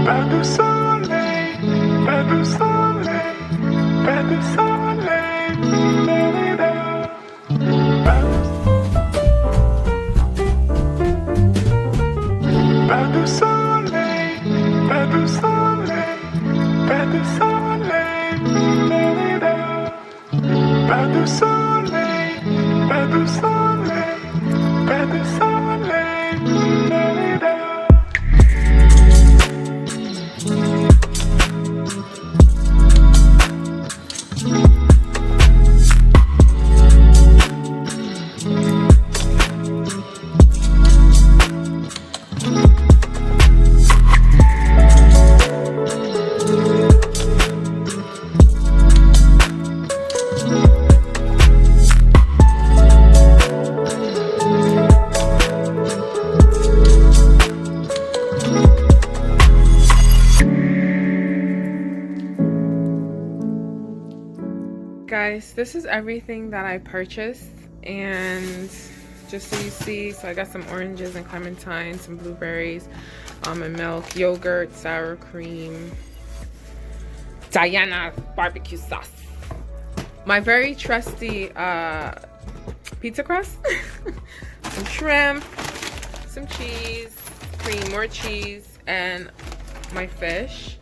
Pas de soleil, pas de soleil, pas de soleil. Pas de soleil, pas de soleil, pas de soleil. Pas de soleil, pas de soleil, pas de soleil. Guys, this is everything that I purchased, and just so you see, so I got some oranges and clementines, some blueberries, almond milk, yogurt, sour cream, Diana barbecue sauce, my very trusty pizza crust, some shrimp, some cheese, cream, more cheese, and my fish.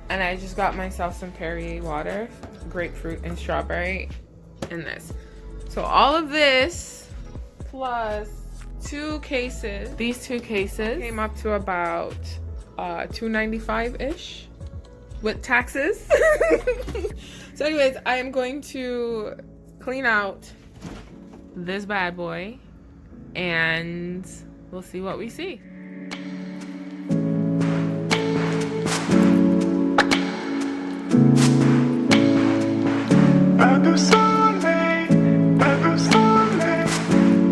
And I just got myself some Perrier water, grapefruit and strawberry, and this. So all of this plus 2 cases, these 2 cases came up to about $2.95-ish with taxes. So anyways, I am going to clean out this bad boy and we'll see what we see. Pas de soleil, pas de soleil,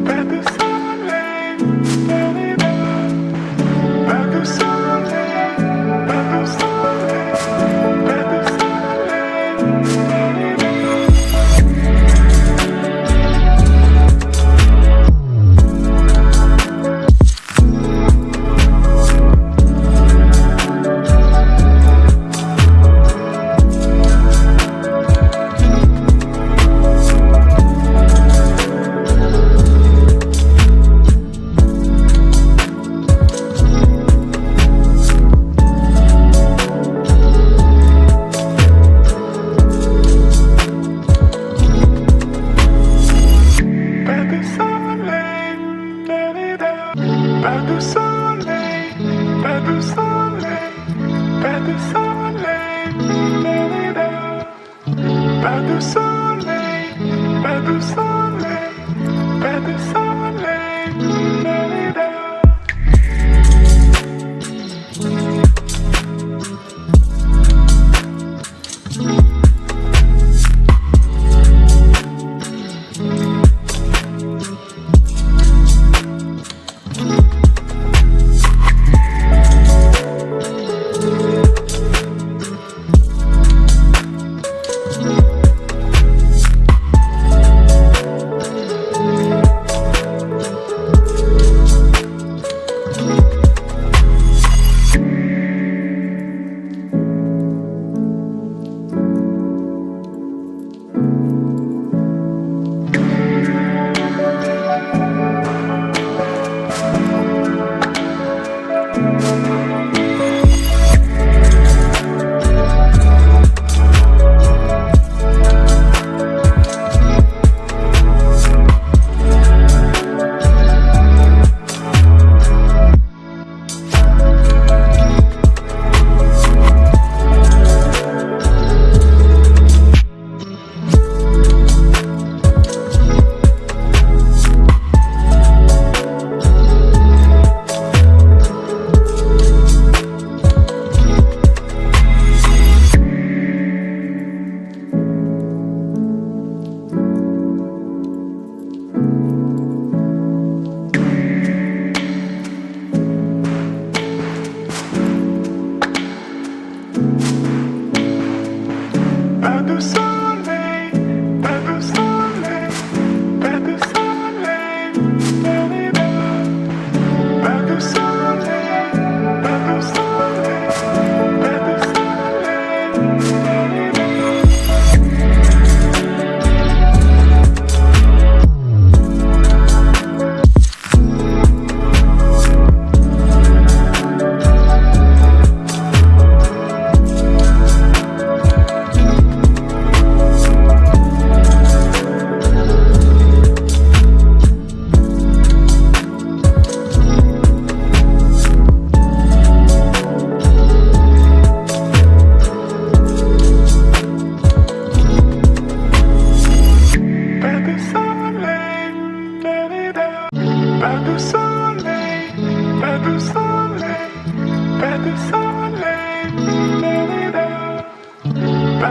pas de soleil. Pas de soleil, pas de soleil, pas de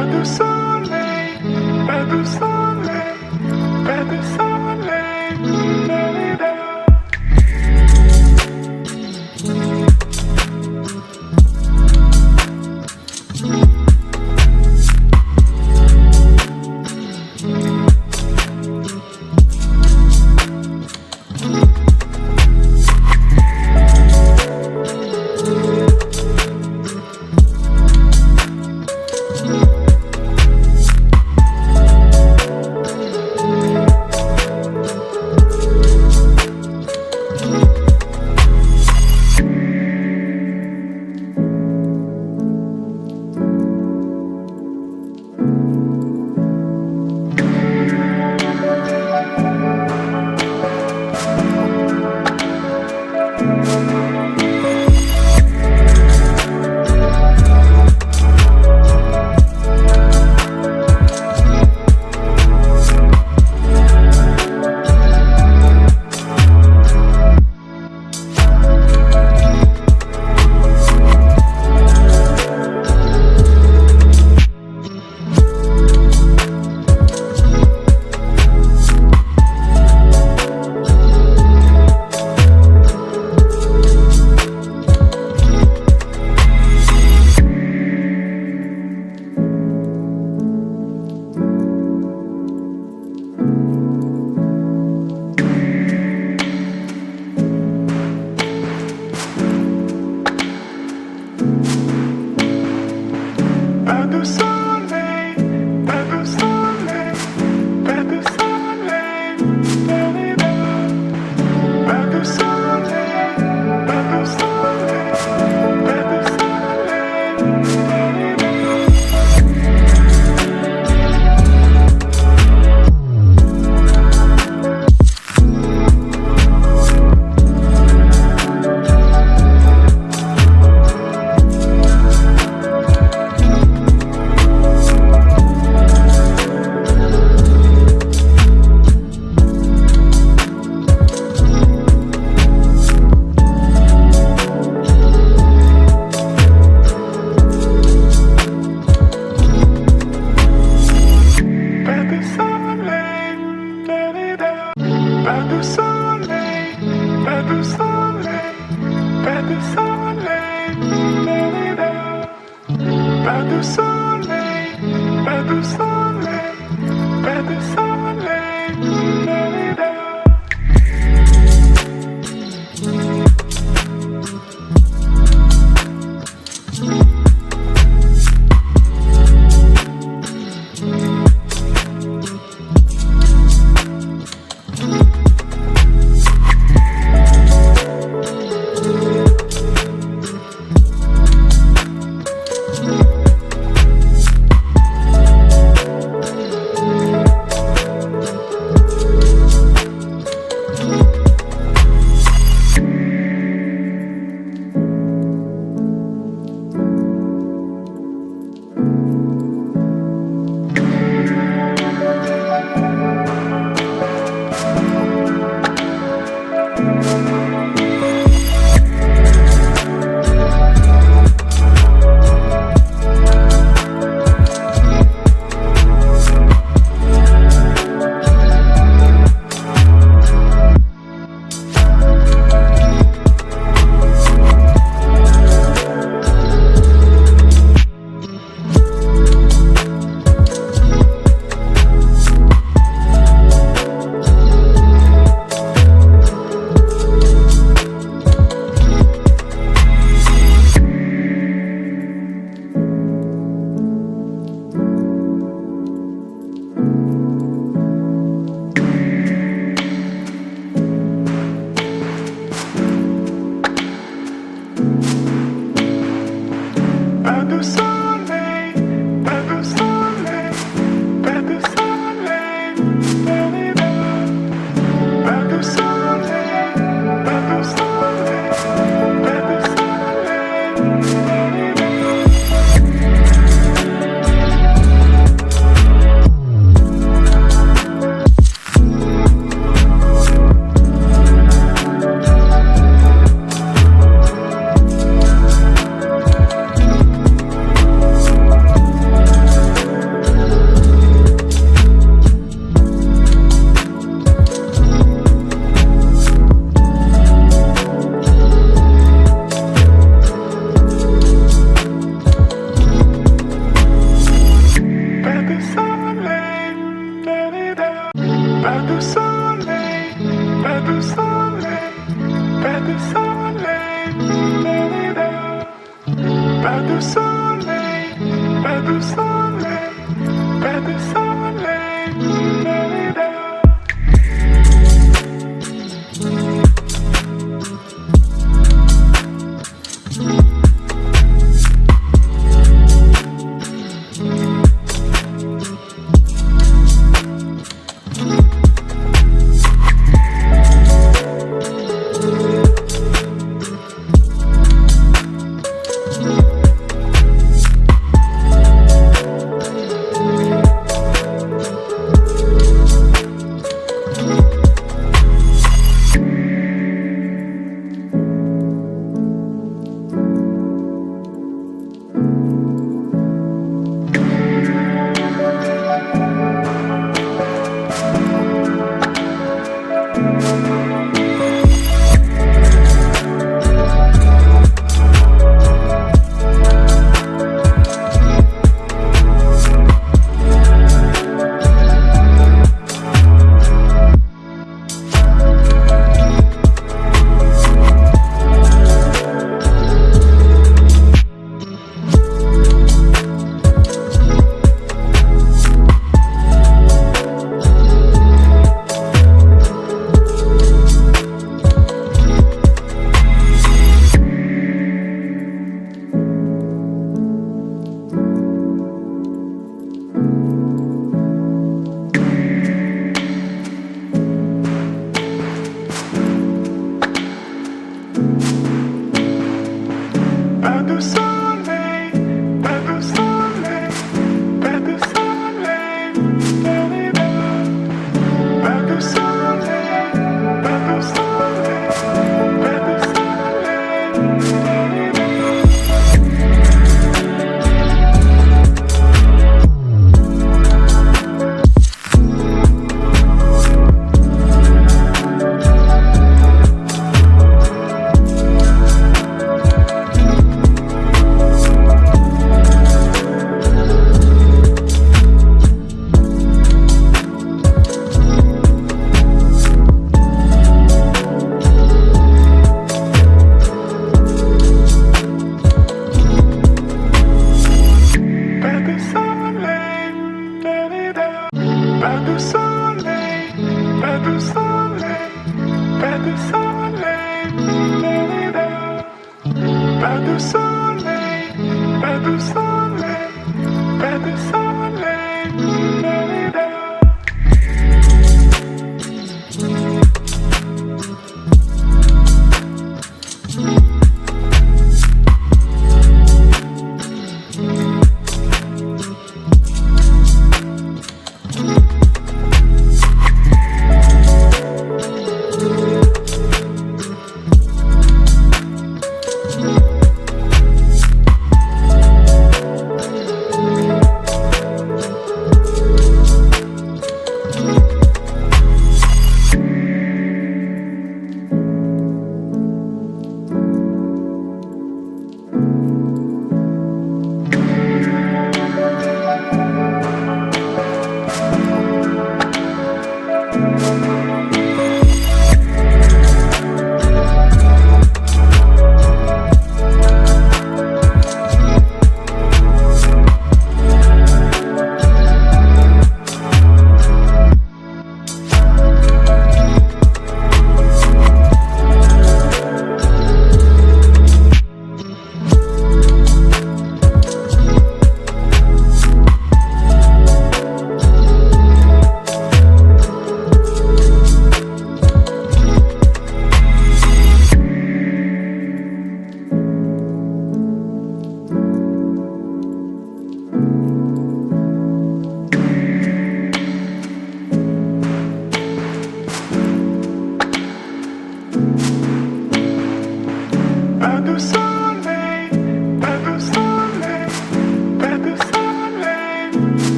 pas de soleil, pas de soleil, pas de soleil. Da-da-da. Pas de soleil, pas de soleil, pas de soleil. Da-da-da. Pas de soleil, pas de soleil, pas de soleil. Pas de soleil, da-da-da. Pas de soleil, pas de soleil, pas de soleil, da-da-da. Pas de soleil, pas de soleil, pas de soleil, da-da-da. pas de soleil, pas de soleil, pas de soleil. Da-da-da. Pas de soleil, pas de soleil, pas de soleil. Da-da-da. Pas de soleil, pas de soleil, pas de soleil. Pas de soleil, da-da-da. Pas de soleil, pas de soleil, pas de soleil, da-da-da. Pas de soleil, pas de soleil.